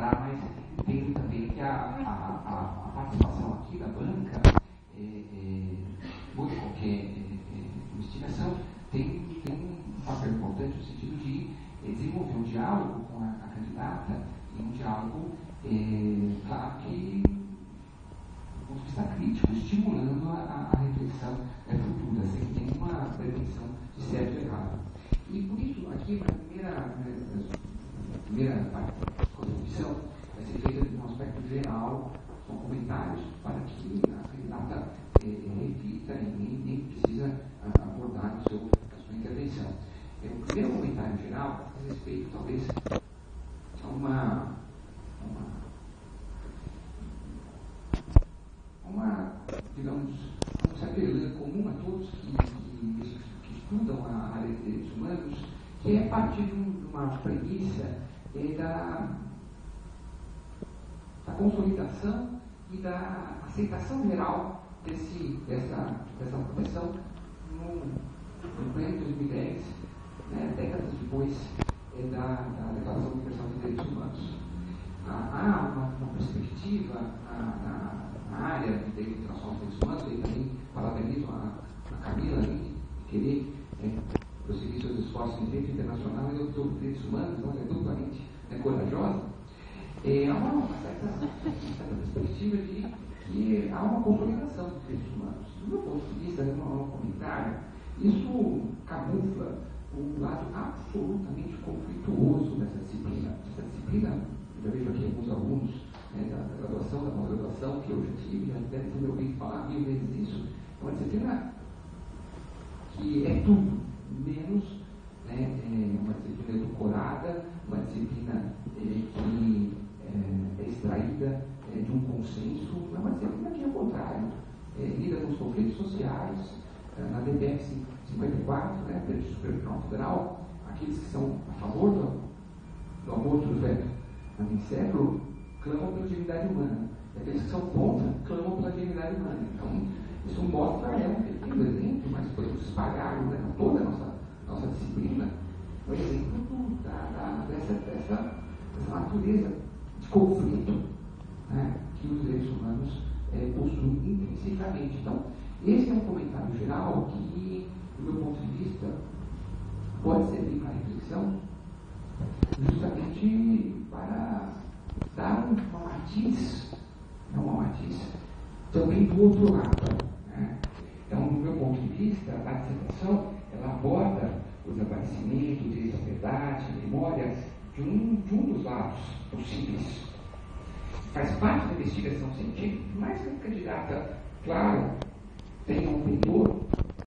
separar, mas entendo também que a participação aqui da banca, ou de qualquer investigação, tem um papel importante no sentido de desenvolver um diálogo com a candidata, e um diálogo, claro que, do ponto de vista crítico, estimulando a reflexão futura, sem nenhuma pretensão de certo ou errado. E por isso, aqui, a primeira parte da contribuição vai ser feita de um aspecto geral, com comentários, para que a candidata repita e nem precisa abordar a sua intervenção. O primeiro comentário geral diz respeito, talvez, a uma digamos, um saber comum a todos que estudam a área de direitos humanos, que é partir de uma premissa da consolidação e da aceitação geral dessa profissão no pleno 2010, décadas depois da Declaração Universal de Direitos Humanos. Há uma perspectiva na área de direito internacional de direitos humanos, e também parabenizo a Camila em querer prosseguir seus esforços em direito internacional e de direitos humanos, então ela é duplamente corajosa. Há uma certa perspectiva de que há uma consolidação dos direitos humanos. Do meu ponto de vista, no comentário, isso camufla o lado absolutamente conflituoso dessa disciplina. Essa disciplina, já vejo aqui alguns alunos da graduação, da pós-graduação, que eu já tive, já devem ter me ouvido falar 1000 vezes isso. É uma disciplina que é tudo, menos uma disciplina edulcorada, uma disciplina que é extraída de um consenso, é uma disciplina que, ao contrário, lida com os conflitos sociais. Na DPF 54, pelo Supremo Tribunal Federal, aqueles que são a favor do aborto do feto anencefalo clamam pela dignidade humana, e aqueles que são contra clamam pela dignidade humana. Então, isso mostra, um pequeno exemplo, mas podemos espalhar toda a nossa disciplina, o exemplo dessa natureza de conflito que os direitos humanos possuem intrinsecamente. Então, esse é um comentário geral que, do meu ponto de vista, pode servir para reflexão, justamente para dar uma matiz também do outro lado. Então, do meu ponto de vista, a dissertação ela aborda o desaparecimento, o direito à verdade, a memória de um dos lados possíveis. Faz parte da investigação científica, mais que a candidata, claro,